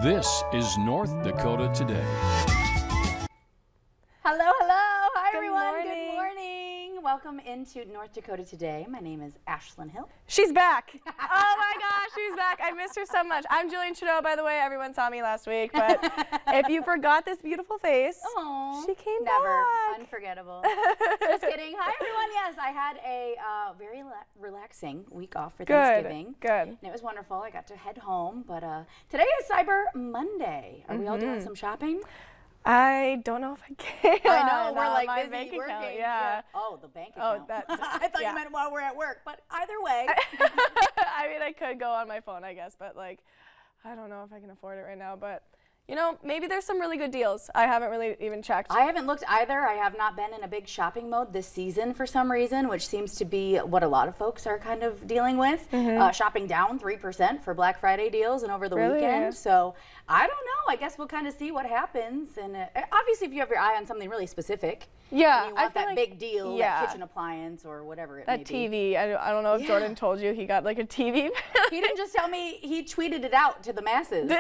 This is North Dakota Today. Hello, hello. Hi, Good everyone. morning. Good morning. Welcome into North Dakota Today. My name is Ashlyn Hill. She's back. Oh my gosh, she's back. I missed her so much. I'm Jillian Trudeau, by the way. Everyone saw me last week, but if you forgot this beautiful face, she came Never. back. Unforgettable. Just kidding. Hi, everyone. Yes, I had a very relaxing week off for Thanksgiving. Good. And it was wonderful. I got to head home, but today is Cyber Monday. Are we all doing some shopping? I don't know if I can. I know, we're like my busy bank working. account, yeah. Oh, the bank Oh, account. that's, I thought yeah. you meant while we're at work, but either way. I mean, I could go on my phone, I guess, but like, I don't know if I can afford it right now, but you know, maybe there's some really good deals. I haven't really even checked. I haven't looked either. I have not been in a big shopping mode this season for some reason, which seems to be what a lot of folks are kind of dealing with. Shopping down 3% for Black Friday deals and over the weekend. So I don't know. I guess we'll kind of see what happens. And obviously, if you have your eye on something really specific, Yeah, and you want that like, big deal, that kitchen appliance or whatever it may that be. TV. I don't know if Jordan told you he got like a TV. He didn't just tell me, he tweeted it out to the masses.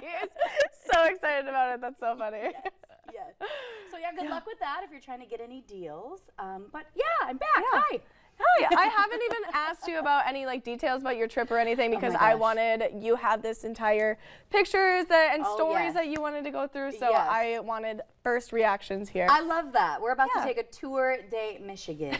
He is so excited about it. That's so funny. Yes. So yeah, good luck with that if you're trying to get any deals. But yeah, I'm back. Yeah. Hi. Hi, I haven't even asked you about any like details about your trip or anything because my I gosh. wanted, you had this entire pictures and stories yes. that you wanted to go through, so Yes. I wanted first reactions here. I love that. We're about to take a tour de Michigan.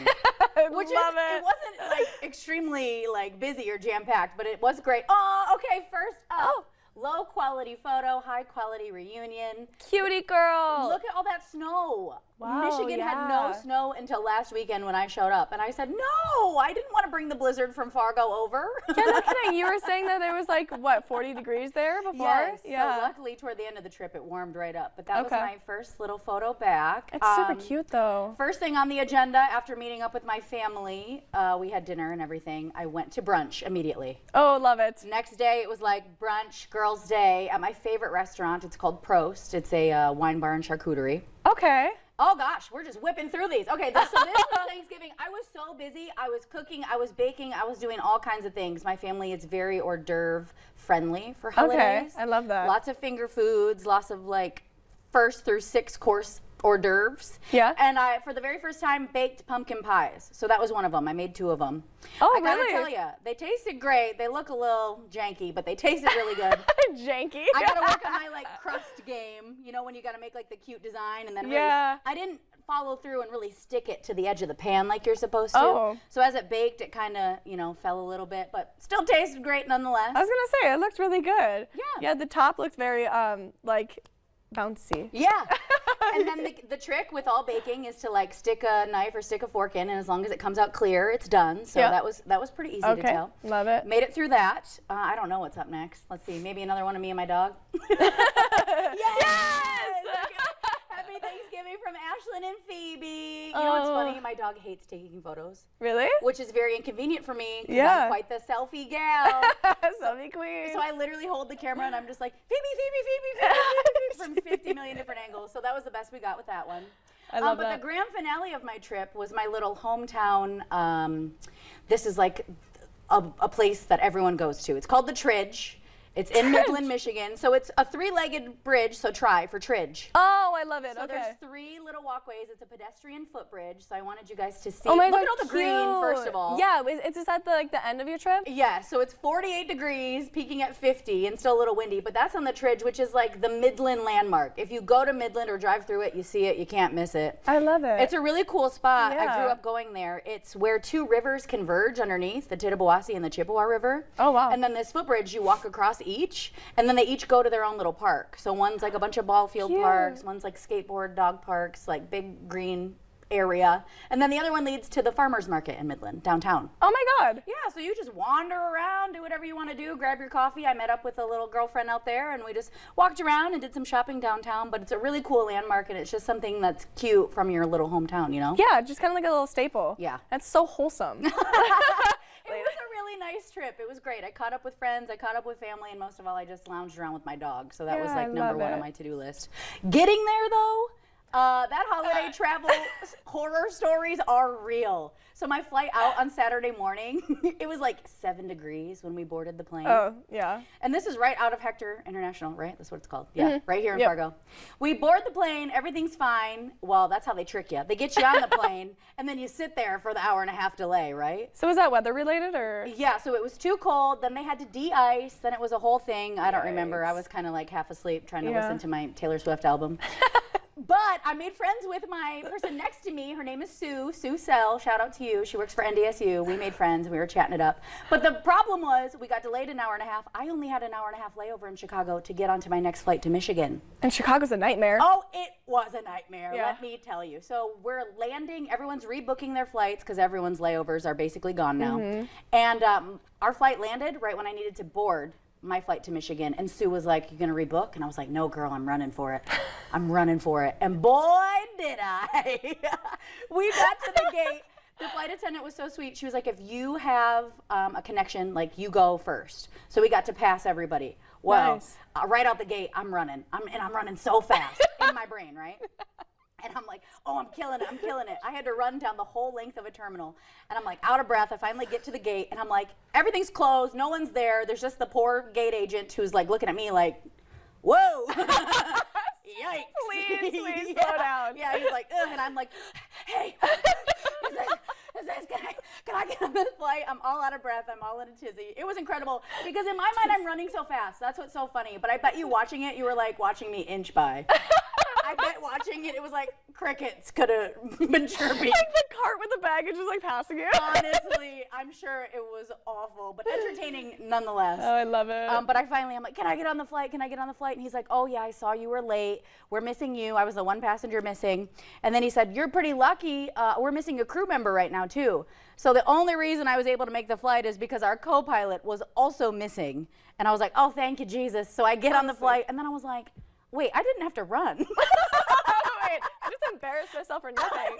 Which Love it wasn't like extremely like busy or jam-packed, but it was great. Oh, okay, first up, low quality photo, high quality reunion. Cutie girl. Look at all that snow. Wow, Michigan had no snow until last weekend when I showed up, and I said, no, I didn't want to bring the blizzard from Fargo over. Yeah, no kidding. You were saying that there was like, what, 40 degrees there before? Yes, Yeah. so luckily toward the end of the trip it warmed right up, but that was my first little photo back. It's super cute though. First thing on the agenda after meeting up with my family, we had dinner and everything, I went to brunch immediately. Oh, love it. Next day it was like brunch, girls' day at my favorite restaurant. It's called Prost. It's a wine bar and charcuterie. Okay. Oh gosh, we're just whipping through these. Okay, so this was Thanksgiving. I was so busy. I was cooking, I was baking, I was doing all kinds of things. My family is very hors d'oeuvre friendly for holidays. Okay, I love that. Lots of finger foods, lots of like 1st through 6th course hors d'oeuvres. Yeah. And I, for the very first time, baked pumpkin pies. So that was one of them. I made 2 of them. Oh, I gotta really? tell you, they tasted great. They look a little janky, but they tasted really good. Janky. I gotta work on my like crust game. You know, when you gotta make like the cute design and then really, Yeah. I didn't follow through and really stick it to the edge of the pan like you're supposed to. Oh. So as it baked, it kind of, you know, fell a little bit, but still tasted great nonetheless. I was gonna say, it looked really good. Yeah. Yeah, the top looked very, like, bouncy. Yeah. And then the trick with all baking is to like stick a knife or stick a fork in, and as long as it comes out clear, it's done. So that was pretty easy to tell. Love it. Made it through that. I don't know what's up next. Let's see. Maybe another one of me and my dog. Yes! Happy Thanksgiving from Ashlyn and Phoebe. You know what's funny? My dog hates taking photos. Really? Which is very inconvenient for me because Yeah. I'm quite the selfie gal. Selfie queen. So I literally hold the camera and I'm just like, Phoebe, Phoebe, Phoebe, Phoebe, Phoebe, from 50 million different angles. So that was the best we got with that one. I love but that. the grand finale of my trip was my little hometown. This is like a place that everyone goes to. It's called the Tridge. It's in Midland, Michigan. So it's a 3-legged bridge, so try for Tridge. Oh, I love it. So okay. there's 3 little walkways. It's a pedestrian footbridge. So I wanted you guys to see. Oh my Look God, at all the green, first of all. Yeah, is this at the end of your trip? Yeah, so it's 48 degrees, peaking at 50, and still a little windy, but that's on the Tridge, which is like the Midland landmark. If you go to Midland or drive through it, you see it, you can't miss it. I love it. It's a really cool spot. I Yeah. grew up going there. It's where 2 rivers converge underneath, the Tittabawassee and the Chippewa River. Oh, wow. And then this footbridge, you walk across each, and then they each go to their own little park. So one's like a bunch of ball field parks, one's like skateboard, dog parks, like big green area. And then the other one leads to the farmer's market in Midland, downtown. Oh my God. Yeah, so you just wander around, do whatever you want to do, grab your coffee. I met up with a little girlfriend out there and we just walked around and did some shopping downtown, but it's a really cool landmark and it's just something that's cute from your little hometown, you know? Yeah, just kind of like a little staple. Yeah. That's so wholesome. It was a really nice trip. It was great. I caught up with friends, I caught up with family, and most of all, I just lounged around with my dog. So that was Yeah, like I number love 1 on it. my to-do list. Getting there though, That holiday travel horror stories are real. So my flight out on Saturday morning, it was like 7 degrees when we boarded the plane. Oh, yeah. And this is right out of Hector International, right? That's what it's called. Yeah, right here in Fargo. We board the plane, everything's fine. Well, that's how they trick you. They get you on the plane, and then you sit there for the hour-and-a-half delay, right? So was that weather related or? Yeah, so it was too cold. Then they had to de-ice. Then it was a whole thing. I don't remember. I was kind of like half asleep trying to listen to my Taylor Swift album. But I made friends with my person next to me. Her name is Sue Sell. Shout out to you. She works for NDSU. We made friends. We were chatting it up. But the problem was we got delayed an hour and a half. I only had an hour and a half layover in Chicago to get onto my next flight to Michigan. And Chicago's a nightmare. Oh, it was a nightmare. Yeah. Let me tell you. So we're landing. Everyone's rebooking their flights because everyone's layovers are basically gone now. And our flight landed right when I needed to board my flight to Michigan, and Sue was like, "You gonna rebook?" And I was like, "No, girl, I'm running for it. I'm running for it." And boy, did I! We got to the gate. The flight attendant was so sweet. She was like, "If you have a connection, like you go first." So we got to pass everybody. Well, Nice. Right out the gate, I'm running. I'm running so fast in my brain, right? And I'm like, oh, I'm killing it, I'm killing it. I had to run down the whole length of a terminal. And I'm like out of breath. I finally get to the gate and I'm like, everything's closed, no one's there. There's just the poor gate agent who's like looking at me like, whoa. Yikes. Please slow down. Yeah, he's like, ugh, and I'm like, hey, can I get on this flight? I'm all out of breath. I'm all in a tizzy. It was incredible because in my mind, I'm running so fast. That's what's so funny. But I bet you watching it, you were like watching me inch by. I bet watching it, it was like crickets could have been chirping. Like the cart with the baggage is like passing you. Honestly, I'm sure it was awful, but entertaining nonetheless. Oh, I love it. But I finally, I'm like, can I get on the flight? Can I get on the flight? And he's like, oh yeah, I saw you were late. We're missing you. I was the one passenger missing. And then he said, you're pretty lucky. We're missing a crew member right now too. So the only reason I was able to make the flight is because our co-pilot was also missing. And I was like, oh, thank you, Jesus. So I get on the flight, and then I was like, wait, I didn't have to run. Wait, I just embarrassed myself for nothing.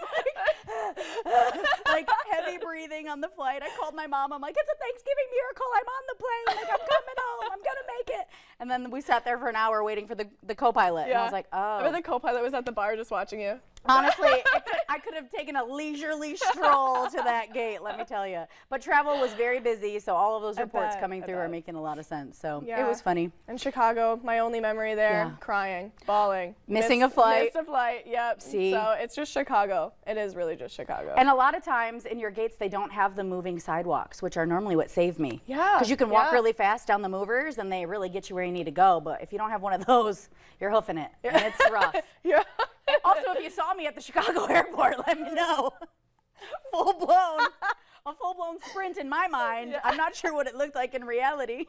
Like heavy breathing on the flight. I called my mom. I'm like, it's a Thanksgiving miracle. I'm on the plane. Like, I'm coming home. I'm going to make it. And then we sat there for an hour waiting for the co-pilot. And I was like, oh. Remember the co-pilot was at the bar just watching you? Honestly, I could have taken a leisurely stroll to that gate, let me tell you. But travel was very busy, so all of those reports coming through are making a lot of sense. So it was funny. In Chicago, my only memory there, crying, bawling. Missing a flight. Missed a flight, yep. See? So it's just Chicago. It is really just Chicago. And a lot of times in your gates, they don't have the moving sidewalks, which are normally what save me. Yeah. Because you can walk really fast down the movers, and they really get you where you need to go. But if you don't have one of those, you're hoofing it, and it's rough. Yeah. Also, if you saw me at the Chicago airport, let me know. A full-blown sprint in my mind. Yeah. I'm not sure what it looked like in reality.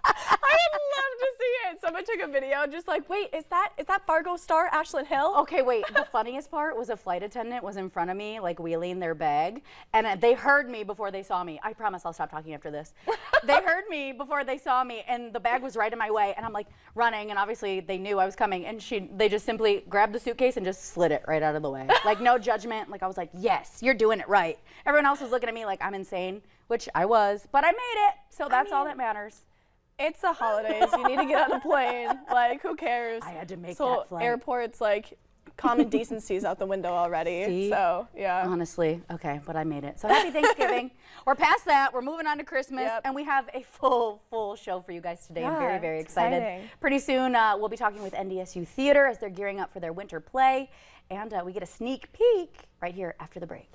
I would love to see it. Someone took a video just like, wait, is that Fargo star Ashlyn Hill? Okay, wait. The funniest part was a flight attendant was in front of me, like wheeling their bag, and they heard me before they saw me. I promise I'll stop talking after this. They heard me before they saw me, and the bag was right in my way, and I'm like running, and obviously they knew I was coming, and they just simply grabbed the suitcase and just slid it right out of the way. Like no judgment. Like I was like, yes, you're doing it right. Everyone else was looking at me like I'm insane, which I was, but I made it, so that's all that matters. It's the holidays. You need to get on a plane. Like, who cares? I had to make so that flight. Airports, like, common decency's out the window already. See? So, yeah. Honestly, okay, but I made it. So happy Thanksgiving. We're past that. We're moving on to Christmas, and we have a full show for you guys today. I'm very, very excited. Exciting. Pretty soon, we'll be talking with NDSU Theater as they're gearing up for their winter play, and we get a sneak peek right here after the break.